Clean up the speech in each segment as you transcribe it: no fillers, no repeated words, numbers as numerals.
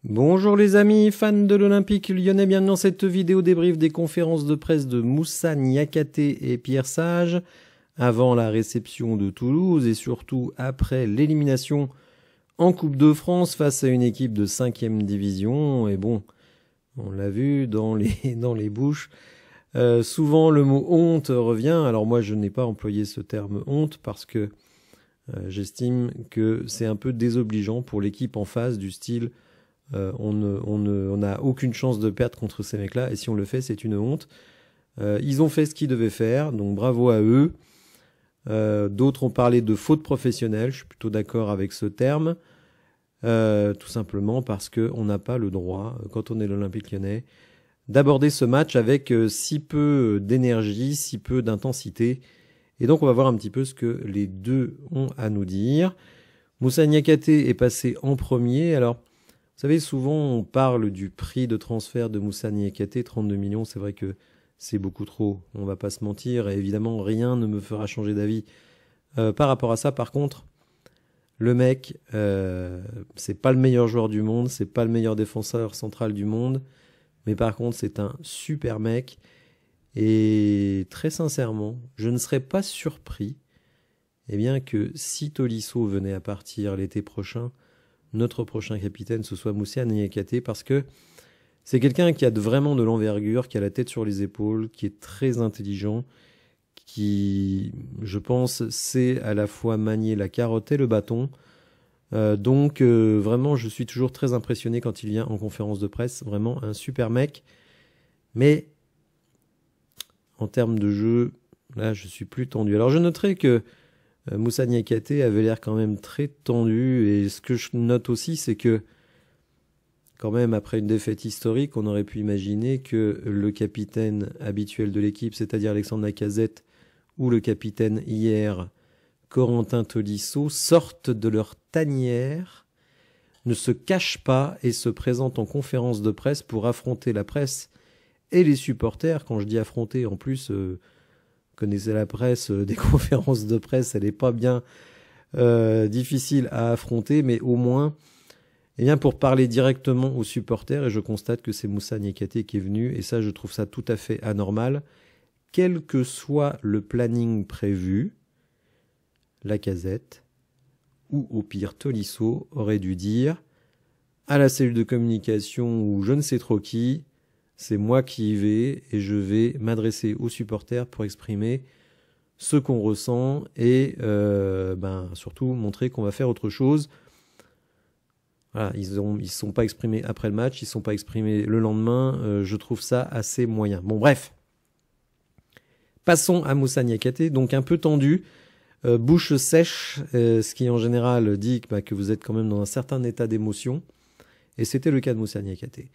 Bonjour les amis, fans de l'Olympique lyonnais, bienvenue dans cette vidéo débrief des conférences de presse de Moussa Niakhaté et Pierre Sage, avant la réception de Toulouse et surtout après l'élimination en Coupe de France face à une équipe de 5e division. Et bon, on l'a vu dans les bouches, souvent le mot honte revient. Alors moi je n'ai pas employé ce terme honte parce que j'estime que c'est un peu désobligeant pour l'équipe en face, du style on n'a aucune chance de perdre contre ces mecs-là, et si on le fait, c'est une honte. Ils ont fait ce qu'ils devaient faire, donc bravo à eux. D'autres ont parlé de faute professionnelle, je suis plutôt d'accord avec ce terme, tout simplement parce qu'on n'a pas le droit, quand on est l'Olympique lyonnais, d'aborder ce match avec si peu d'énergie, si peu d'intensité. Et donc on va voir un petit peu ce que les deux ont à nous dire. Moussa Niakhaté est passé en premier, alors... Vous savez, souvent, on parle du prix de transfert de Moussa Niakhaté, 32 millions. C'est vrai que c'est beaucoup trop, on va pas se mentir. Et évidemment, rien ne me fera changer d'avis par rapport à ça. Par contre, le mec, c'est pas le meilleur joueur du monde, c'est pas le meilleur défenseur central du monde. Mais par contre, c'est un super mec. Et très sincèrement, je ne serais pas surpris que si Tolisso venait à partir l'été prochain, notre prochain capitaine, ce soit Moussa Niakhaté, parce que c'est quelqu'un qui a vraiment de l'envergure, qui a la tête sur les épaules, qui est très intelligent, qui, je pense, sait à la fois manier la carotte et le bâton. Donc, vraiment, je suis toujours très impressionné quand il vient en conférence de presse. Vraiment un super mec. Mais, en termes de jeu, là, je suis plus tendu. Alors, je noterai que Moussa Niakhaté avait l'air quand même très tendu, et ce que je note aussi, c'est que quand même après une défaite historique, on aurait pu imaginer que le capitaine habituel de l'équipe, c'est-à-dire Alexandre Lacazette, ou le capitaine hier, Corentin Tolisso, sortent de leur tanière, ne se cachent pas et se présentent en conférence de presse pour affronter la presse et les supporters. Quand je dis affronter, en plus... connaissez la presse, des conférences de presse, elle n'est pas bien difficile à affronter, mais au moins, pour parler directement aux supporters, et je constate que c'est Moussa Niakhaté qui est venu, et ça, je trouve ça tout à fait anormal. Quel que soit le planning prévu, Lacazette, ou au pire Tolisso, aurait dû dire à la cellule de communication ou je ne sais trop qui, c'est moi qui y vais et je vais m'adresser aux supporters pour exprimer ce qu'on ressent et surtout montrer qu'on va faire autre chose. Voilà, ils ne sont pas exprimés après le match, ils ne sont pas exprimés le lendemain. Je trouve ça assez moyen. Bon, bref. Passons à Moussa Niakhaté, donc un peu tendu, bouche sèche, ce qui en général dit que vous êtes quand même dans un certain état d'émotion. Et c'était le cas de Moussa Niakhaté.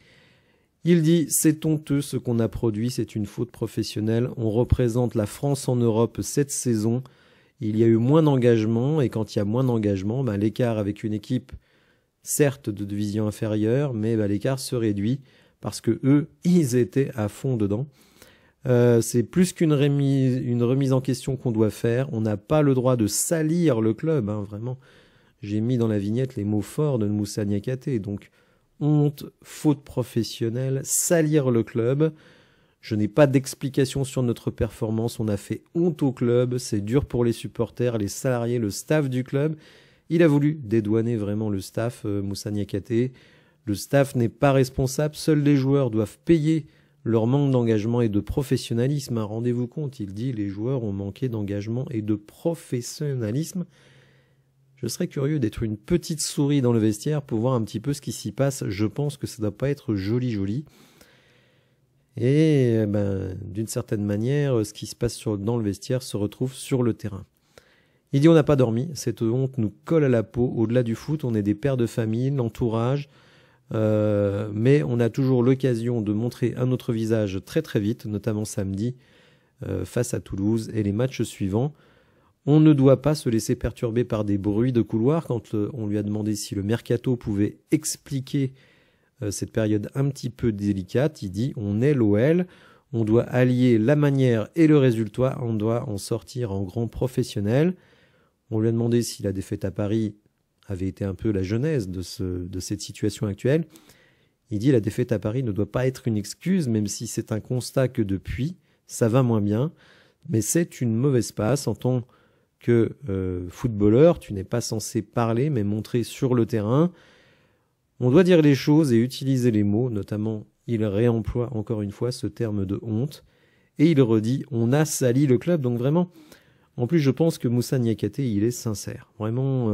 Il dit « C'est honteux ce qu'on a produit, c'est une faute professionnelle. On représente la France en Europe cette saison. Il y a eu moins d'engagement et quand il y a moins d'engagement, l'écart avec une équipe, certes de division inférieure, mais l'écart se réduit parce que eux, ils étaient à fond dedans. C'est plus qu'une remise en question qu'on doit faire. On n'a pas le droit de salir le club, vraiment. J'ai mis dans la vignette les mots forts de Moussa Niakhaté, donc... honte, faute professionnelle, salir le club. Je n'ai pas d'explication sur notre performance. On a fait honte au club. C'est dur pour les supporters, les salariés, le staff du club. Il a voulu dédouaner vraiment le staff, Moussa Niakhaté. Le staff n'est pas responsable. Seuls les joueurs doivent payer leur manque d'engagement et de professionnalisme. Rendez-vous compte, il dit les joueurs ont manqué d'engagement et de professionnalisme. Je serais curieux d'être une petite souris dans le vestiaire pour voir un petit peu ce qui s'y passe. Je pense que ça ne doit pas être joli. Et d'une certaine manière, ce qui se passe dans le vestiaire se retrouve sur le terrain. Il dit on n'a pas dormi, cette honte nous colle à la peau. Au-delà du foot, on est des pères de famille, l'entourage. Mais on a toujours l'occasion de montrer un autre visage très très vite, notamment samedi face à Toulouse et les matchs suivants. On ne doit pas se laisser perturber par des bruits de couloir. Quand on lui a demandé si le mercato pouvait expliquer cette période un petit peu délicate, il dit on est l'OL, on doit allier la manière et le résultat, on doit en sortir en grand professionnel. On lui a demandé si la défaite à Paris avait été un peu la genèse de cette situation actuelle. Il dit la défaite à Paris ne doit pas être une excuse, même si c'est un constat que depuis, ça va moins bien. Mais c'est une mauvaise passe. En tant que footballeur, tu n'es pas censé parler, mais montrer sur le terrain. On doit dire les choses et utiliser les mots, notamment il réemploie encore une fois ce terme de honte. Et il redit, on a sali le club. Donc vraiment, en plus je pense que Moussa Niakhaté, il est sincère. Vraiment,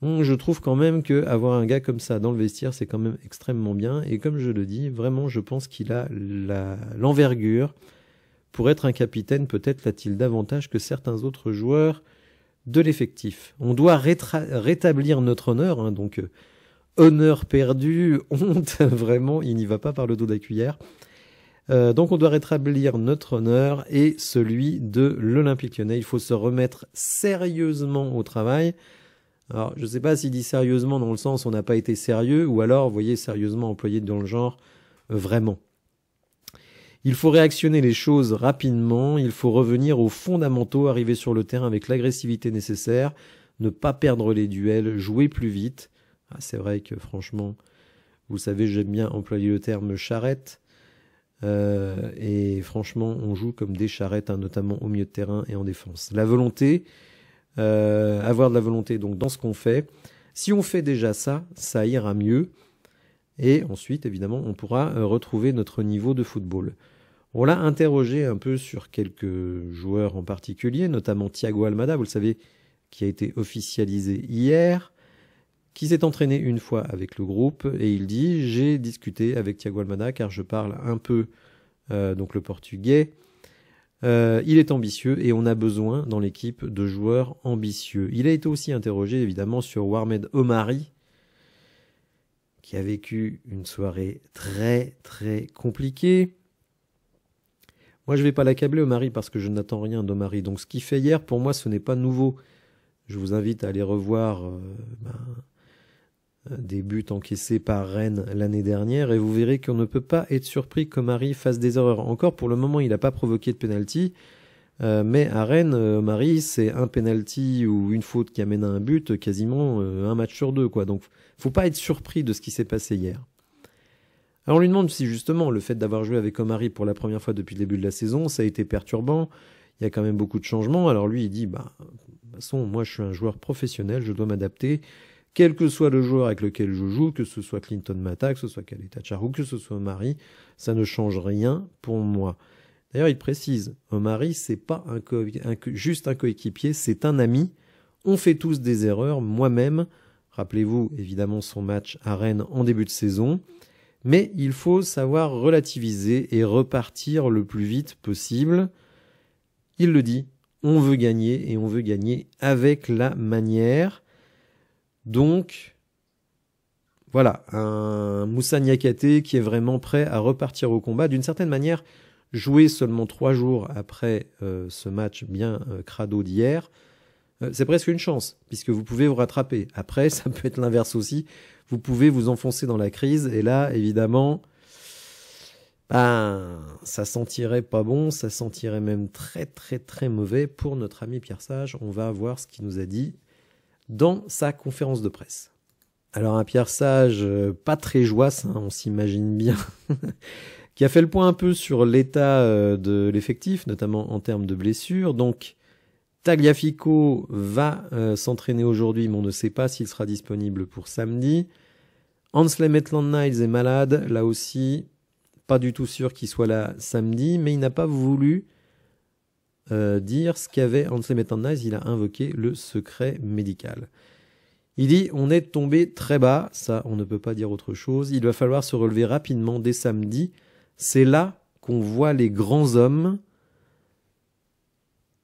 je trouve quand même qu'avoir un gars comme ça dans le vestiaire, c'est quand même extrêmement bien. Et comme je le dis, vraiment, je pense qu'il a l'envergure pour être un capitaine. Peut-être l'a-t-il davantage que certains autres joueurs de l'effectif. On doit rétablir notre honneur, hein, donc honneur perdu, honte, vraiment, il n'y va pas par le dos de la cuillère. Donc on doit rétablir notre honneur et celui de l'Olympique Lyonnais. Il faut se remettre sérieusement au travail. Alors je ne sais pas s'il dit sérieusement dans le sens on n'a pas été sérieux, ou alors, vous voyez, sérieusement employé dans le genre vraiment. Il faut réactionner les choses rapidement, il faut revenir aux fondamentaux, arriver sur le terrain avec l'agressivité nécessaire, ne pas perdre les duels, jouer plus vite. Ah, c'est vrai que franchement, vous savez, j'aime bien employer le terme charrette. Et franchement, on joue comme des charrettes, hein, notamment au milieu de terrain et en défense. La volonté, avoir de la volonté donc dans ce qu'on fait. Si on fait déjà ça, ça ira mieux. Et ensuite, évidemment, on pourra retrouver notre niveau de football. On l'a interrogé un peu sur quelques joueurs en particulier, notamment Thiago Almada, vous le savez, qui a été officialisé hier, qui s'est entraîné une fois avec le groupe, et il dit « J'ai discuté avec Thiago Almada car je parle un peu donc le portugais. Il est ambitieux et on a besoin dans l'équipe de joueurs ambitieux. » Il a été aussi interrogé évidemment sur Warmed Omari, qui a vécu une soirée très très compliquée. Moi je ne vais pas l'accabler Omari parce que je n'attends rien d'Omari. Donc ce qu'il fait hier, pour moi ce n'est pas nouveau. Je vous invite à aller revoir des buts encaissés par Rennes l'année dernière et vous verrez qu'on ne peut pas être surpris qu'Omari fasse des erreurs. Encore pour le moment il n'a pas provoqué de penalty. Mais à Rennes, Omari, c'est un penalty ou une faute qui amène à un but, quasiment un match sur deux, quoi. Donc, faut pas être surpris de ce qui s'est passé hier. Alors, on lui demande si justement le fait d'avoir joué avec Omari pour la première fois depuis le début de la saison, ça a été perturbant. Il y a quand même beaucoup de changements. Alors lui, il dit, de toute façon, moi, je suis un joueur professionnel, je dois m'adapter, quel que soit le joueur avec lequel je joue, que ce soit Clinton Mata, que ce soit Kaleta Charou, que ce soit Omari, ça ne change rien pour moi. D'ailleurs, il précise, Omari, c'est pas juste un coéquipier, c'est un ami. On fait tous des erreurs, moi-même. Rappelez-vous, évidemment, son match à Rennes en début de saison. Mais il faut savoir relativiser et repartir le plus vite possible. Il le dit, on veut gagner et on veut gagner avec la manière. Donc, voilà, un Moussa Niakhaté qui est vraiment prêt à repartir au combat. D'une certaine manière, jouer seulement 3 jours après ce match bien crado d'hier, c'est presque une chance, puisque vous pouvez vous rattraper. Après, ça peut être l'inverse aussi. Vous pouvez vous enfoncer dans la crise, et là, évidemment, ça sentirait pas bon, ça sentirait même très très très mauvais pour notre ami Pierre Sage. On va voir ce qu'il nous a dit dans sa conférence de presse. Alors un Pierre Sage pas très joyeux, hein, on s'imagine bien, qui a fait le point un peu sur l'état de l'effectif, notamment en termes de blessures. Donc Tagliafico va s'entraîner aujourd'hui, mais on ne sait pas s'il sera disponible pour samedi. Anselm Maitland-Niles est malade, là aussi, pas du tout sûr qu'il soit là samedi, mais il n'a pas voulu dire ce qu'avait Anselm Maitland-Niles, il a invoqué le secret médical. Il dit, on est tombé très bas, ça on ne peut pas dire autre chose, il va falloir se relever rapidement dès samedi, c'est là qu'on voit les grands hommes.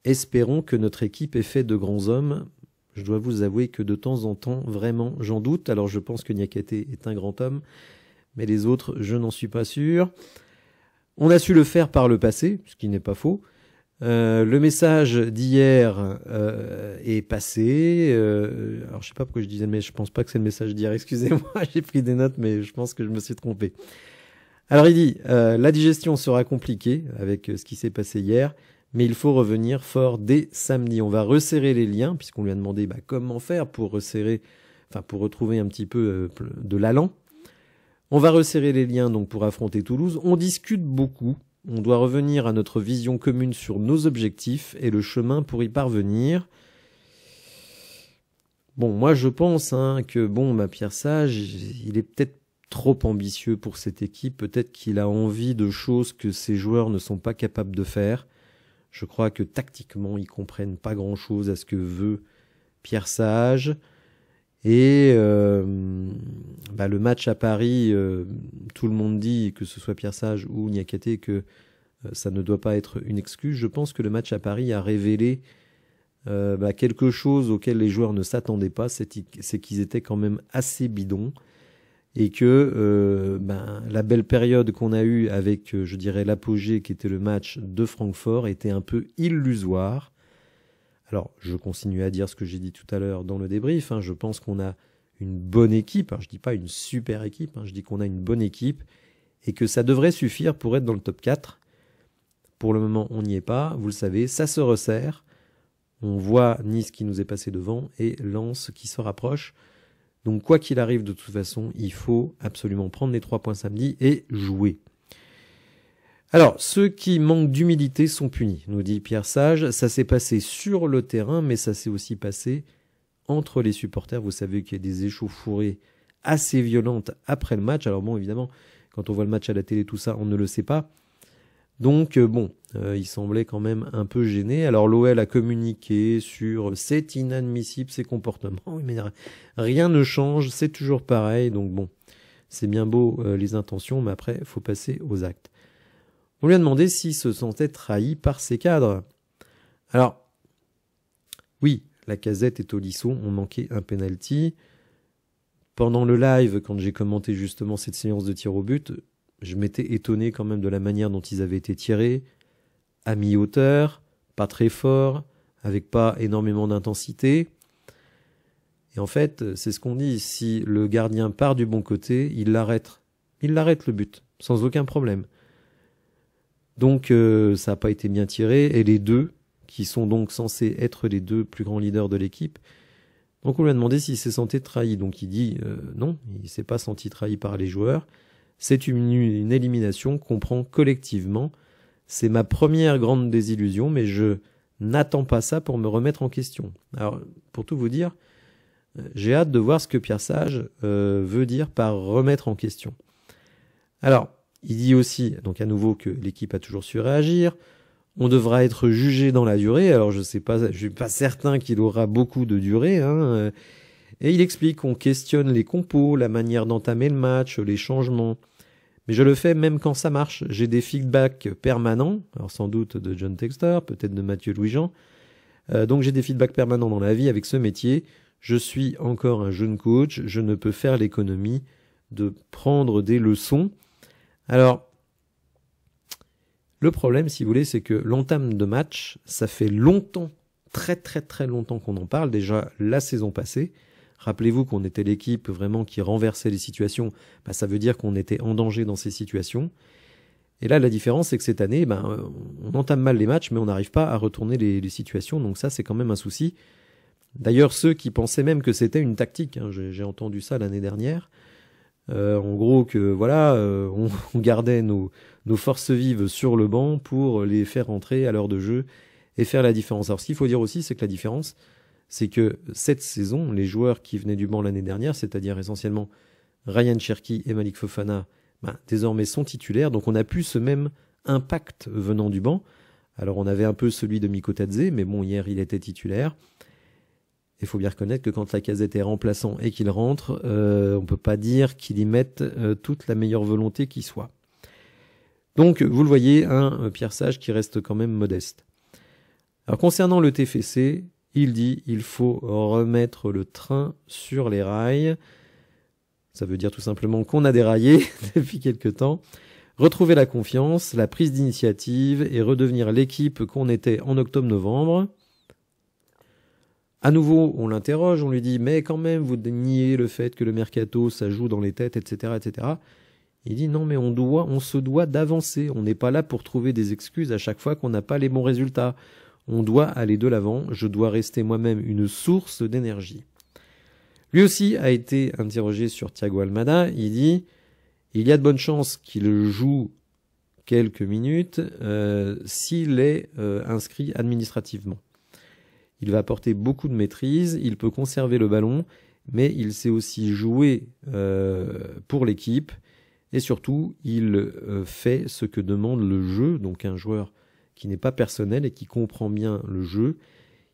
Espérons que notre équipe ait fait de grands hommes. Je dois vous avouer que de temps en temps, vraiment, j'en doute. Alors je pense que Niakhaté est un grand homme, mais les autres, je n'en suis pas sûr. On a su le faire par le passé, ce qui n'est pas faux. Le message d'hier est passé. Alors je sais pas pourquoi je disais, mais je pense pas que c'est le message d'hier. Excusez-moi, j'ai pris des notes, mais je pense que je me suis trompé. Alors il dit, la digestion sera compliquée avec ce qui s'est passé hier, mais il faut revenir fort dès samedi. On va resserrer les liens, puisqu'on lui a demandé comment faire pour resserrer, pour retrouver un petit peu de l'allant. On va resserrer les liens donc pour affronter Toulouse. On discute beaucoup. On doit revenir à notre vision commune sur nos objectifs et le chemin pour y parvenir. Bon, moi je pense que Pierre Sage, il est peut-être trop ambitieux pour cette équipe. Peut-être qu'il a envie de choses que ses joueurs ne sont pas capables de faire. Je crois que tactiquement, ils comprennent pas grand-chose à ce que veut Pierre Sage. Et le match à Paris, tout le monde dit, que ce soit Pierre Sage ou Niakhaté, que ça ne doit pas être une excuse. Je pense que le match à Paris a révélé quelque chose auquel les joueurs ne s'attendaient pas, c'est qu'ils étaient quand même assez bidons. Et que la belle période qu'on a eue avec, je dirais, l'apogée qui était le match de Francfort était un peu illusoire. Alors, je continue à dire ce que j'ai dit tout à l'heure dans le débrief. Je pense qu'on a une bonne équipe. Alors, je dis pas une super équipe. Je dis qu'on a une bonne équipe et que ça devrait suffire pour être dans le top 4. Pour le moment, on n'y est pas. Vous le savez, ça se resserre. On voit Nice qui nous est passé devant et Lens qui se rapproche. Donc, quoi qu'il arrive, de toute façon, il faut absolument prendre les 3 points samedi et jouer. Alors, ceux qui manquent d'humilité sont punis, nous dit Pierre Sage. Ça s'est passé sur le terrain, mais ça s'est aussi passé entre les supporters. Vous savez qu'il y a des échauffourées assez violentes après le match. Alors bon, évidemment, quand on voit le match à la télé, tout ça, on ne le sait pas. Donc il semblait quand même un peu gêné. Alors l'OL a communiqué sur « c'est inadmissible ces comportements ». Oui, mais rien ne change, c'est toujours pareil. Donc bon, c'est bien beau les intentions, mais après, il faut passer aux actes. On lui a demandé s'il se sentait trahi par ses cadres. Alors, oui, Lacazette et Tolisso ont manqué un penalty. Pendant le live, quand j'ai commenté justement cette séance de tir au but, je m'étais étonné quand même de la manière dont ils avaient été tirés, à mi-hauteur, pas très fort, avec pas énormément d'intensité. Et en fait, c'est ce qu'on dit, si le gardien part du bon côté, il l'arrête. Il l'arrête le but, sans aucun problème. Donc ça n'a pas été bien tiré, et les deux, qui sont donc censés être les deux plus grands leaders de l'équipe, donc on lui a demandé s'il s'est senti trahi. Donc il dit non, il ne s'est pas senti trahi par les joueurs. C'est une élimination qu'on prend collectivement. C'est ma première grande désillusion, mais je n'attends pas ça pour me remettre en question. Alors, pour tout vous dire, j'ai hâte de voir ce que Pierre Sage veut dire par remettre en question. Alors, il dit aussi, donc à nouveau, que l'équipe a toujours su réagir. On devra être jugé dans la durée. Alors, je suis pas certain qu'il aura beaucoup de durée, Et il explique qu'on questionne les compos, la manière d'entamer le match, les changements. Mais je le fais même quand ça marche. J'ai des feedbacks permanents, alors sans doute de John Textor, peut-être de Mathieu Louis-Jean. Donc j'ai des feedbacks permanents dans la vie avec ce métier. Je suis encore un jeune coach, je ne peux faire l'économie de prendre des leçons. Alors, le problème, si vous voulez, c'est que l'entame de match, ça fait longtemps, très très très longtemps qu'on en parle, déjà la saison passée. Rappelez-vous qu'on était l'équipe vraiment qui renversait les situations. Ça veut dire qu'on était en danger dans ces situations. Et là, la différence, c'est que cette année, on entame mal les matchs, mais on n'arrive pas à retourner les situations. Donc ça, c'est quand même un souci. D'ailleurs, ceux qui pensaient même que c'était une tactique, j'ai entendu ça l'année dernière, en gros que voilà, on gardait nos forces vives sur le banc pour les faire entrer à l'heure de jeu et faire la différence. Alors ce qu'il faut dire aussi, c'est que la différence, c'est que cette saison, les joueurs qui venaient du banc l'année dernière, c'est-à-dire essentiellement Ryan Cherki et Malik Fofana, désormais sont titulaires. Donc on n'a plus ce même impact venant du banc. Alors on avait un peu celui de Miko Tadze, mais bon, hier il était titulaire. Il faut bien reconnaître que quand Lacazette est remplaçant et qu'il rentre, on ne peut pas dire qu'il y mette toute la meilleure volonté qui soit. Donc vous le voyez, un Pierre Sage qui reste quand même modeste. Alors concernant le TFC, il dit il faut remettre le train sur les rails. Ça veut dire tout simplement qu'on a déraillé depuis quelque temps. Retrouver la confiance, la prise d'initiative et redevenir l'équipe qu'on était en octobre-novembre. À nouveau, on l'interroge, on lui dit « mais quand même, vous niez le fait que le mercato, ça joue dans les têtes, etc. etc. » Il dit « non, mais on se doit d'avancer. On n'est pas là pour trouver des excuses à chaque fois qu'on n'a pas les bons résultats. On doit aller de l'avant. Je dois rester moi-même une source d'énergie. » Lui aussi a été interrogé sur Thiago Almada. Il dit Il y a de bonnes chances qu'il joue quelques minutes s'il est inscrit administrativement. Il va apporter beaucoup de maîtrise, il peut conserver le ballon, mais il sait aussi jouer pour l'équipe, et surtout, il fait ce que demande le jeu, donc un joueur qui n'est pas personnel et qui comprend bien le jeu.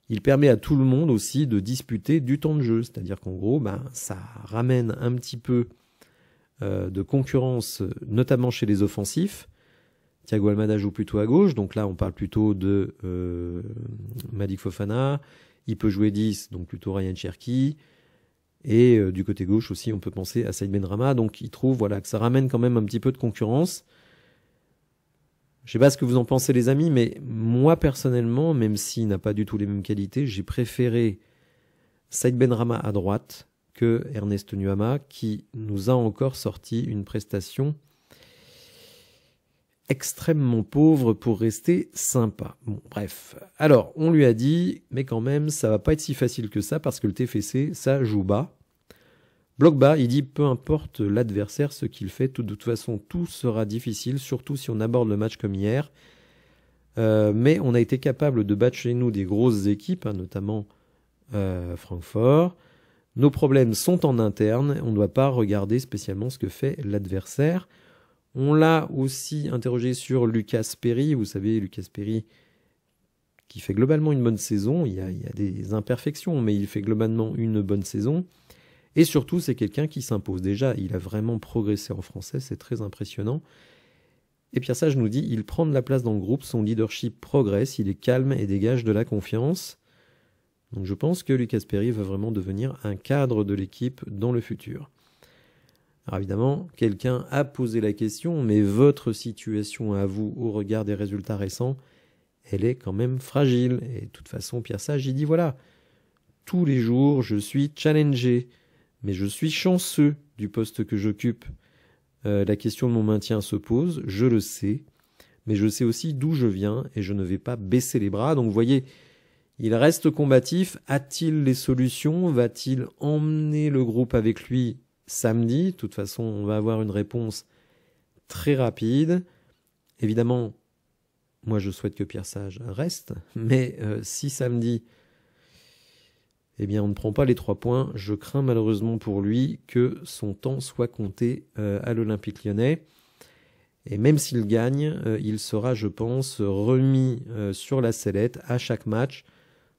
Il permet à tout le monde aussi de disputer du temps de jeu, c'est-à-dire qu'en gros, ça ramène un petit peu de concurrence, notamment chez les offensifs. Thiago Almada joue plutôt à gauche, donc là on parle plutôt de Malik Fofana. Il peut jouer 10, donc plutôt Ryan Cherki. Et du côté gauche aussi, on peut penser à Saïd Benrahma. Donc il trouve que ça ramène quand même un petit peu de concurrence. Je sais pas ce que vous en pensez les amis, mais moi personnellement, même s'il n'a pas du tout les mêmes qualités, j'ai préféré Saïd Benrahma à droite que Ernest Nuama, qui nous a encore sorti une prestation extrêmement pauvre pour rester sympa. Bon, bref. Alors, on lui a dit, mais quand même, ça va pas être si facile que ça, parce que le TFC, ça joue bas. Bloc bas, il dit, peu importe l'adversaire, ce qu'il fait, de toute façon, tout sera difficile, surtout si on aborde le match comme hier. Mais on a été capable de battre chez nous des grosses équipes, notamment Francfort. Nos problèmes sont en interne, on ne doit pas regarder spécialement ce que fait l'adversaire. On l'a aussi interrogé sur Lucas Perry. Vous savez, Lucas Perry qui fait globalement une bonne saison. Il y a des imperfections, mais il fait globalement une bonne saison. Et surtout, c'est quelqu'un qui s'impose. Déjà, il a vraiment progressé en français, c'est très impressionnant. Et Pierre Sage nous dit, il prend de la place dans le groupe, son leadership progresse, il est calme et dégage de la confiance. Donc je pense que Lucas Perry va vraiment devenir un cadre de l'équipe dans le futur. Alors évidemment, quelqu'un a posé la question, mais votre situation à vous, au regard des résultats récents, elle est quand même fragile. Et de toute façon, Pierre Sage, il dit voilà, tous les jours, je suis challengé, mais je suis chanceux du poste que j'occupe. La question de mon maintien se pose, je le sais, mais je sais aussi d'où je viens et je ne vais pas baisser les bras. Donc vous voyez, il reste combatif. A-t-il les solutions? Va-t-il emmener le groupe avec lui samedi? De toute façon, on va avoir une réponse très rapide. Évidemment, moi je souhaite que Pierre Sage reste, mais si samedi, eh bien on ne prend pas les 3 points, je crains malheureusement pour lui que son temps soit compté à l'Olympique Lyonnais. Et même s'il gagne, il sera, je pense, remis sur la sellette à chaque match,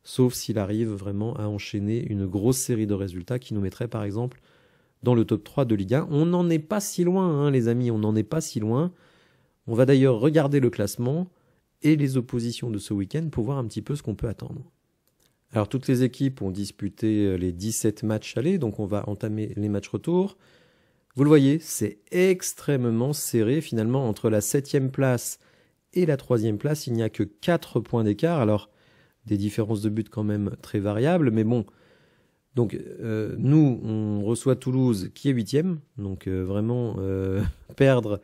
sauf s'il arrive vraiment à enchaîner une grosse série de résultats qui nous mettrait par exemple dans le top 3 de Ligue 1. On n'en est pas si loin, les amis, on n'en est pas si loin. On va d'ailleurs regarder le classement et les oppositions de ce week-end pour voir un petit peu ce qu'on peut attendre. Alors toutes les équipes ont disputé les 17 matchs allés, donc on va entamer les matchs retour. Vous le voyez, c'est extrêmement serré finalement entre la 7e place et la 3e place. Il n'y a que 4 points d'écart, alors des différences de but quand même très variables, mais bon. Donc nous, on reçoit Toulouse qui est 8e, donc vraiment perdre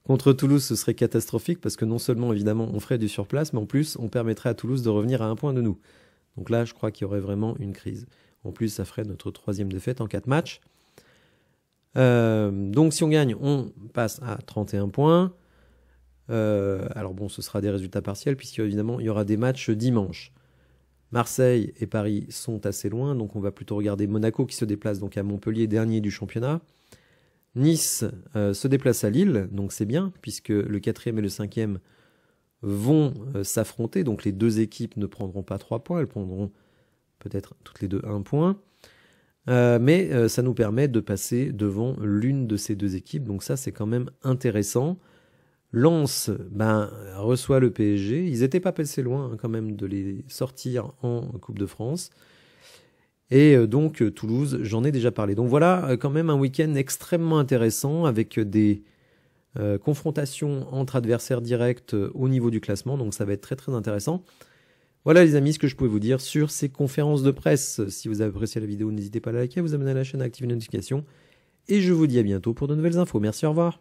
contre Toulouse, ce serait catastrophique parce que non seulement évidemment on ferait du surplace, mais en plus on permettrait à Toulouse de revenir à 1 point de nous. Donc là, je crois qu'il y aurait vraiment une crise. En plus, ça ferait notre 3e défaite en 4 matchs. Donc si on gagne, on passe à 31 points. Alors bon, ce sera des résultats partiels puisqu'évidemment, il y aura des matchs dimanche. Marseille et Paris sont assez loin, donc on va plutôt regarder Monaco qui se déplace donc à Montpellier, dernier du championnat. Nice se déplace à Lille, donc c'est bien, puisque le 4e et le 5e vont s'affronter, donc les deux équipes ne prendront pas 3 points, elles prendront peut-être toutes les deux 1 point. Mais ça nous permet de passer devant l'une de ces deux équipes, donc ça c'est quand même intéressant. Lens reçoit le PSG, ils n'étaient pas passés loin quand même de les sortir en Coupe de France. Et donc Toulouse, j'en ai déjà parlé. Donc voilà quand même un week-end extrêmement intéressant avec des confrontations entre adversaires directs au niveau du classement, donc ça va être très très intéressant. Voilà les amis ce que je pouvais vous dire sur ces conférences de presse. Si vous avez apprécié la vidéo, n'hésitez pas à la liker, à vous abonner à la chaîne, à activer les notifications. Et je vous dis à bientôt pour de nouvelles infos. Merci, au revoir.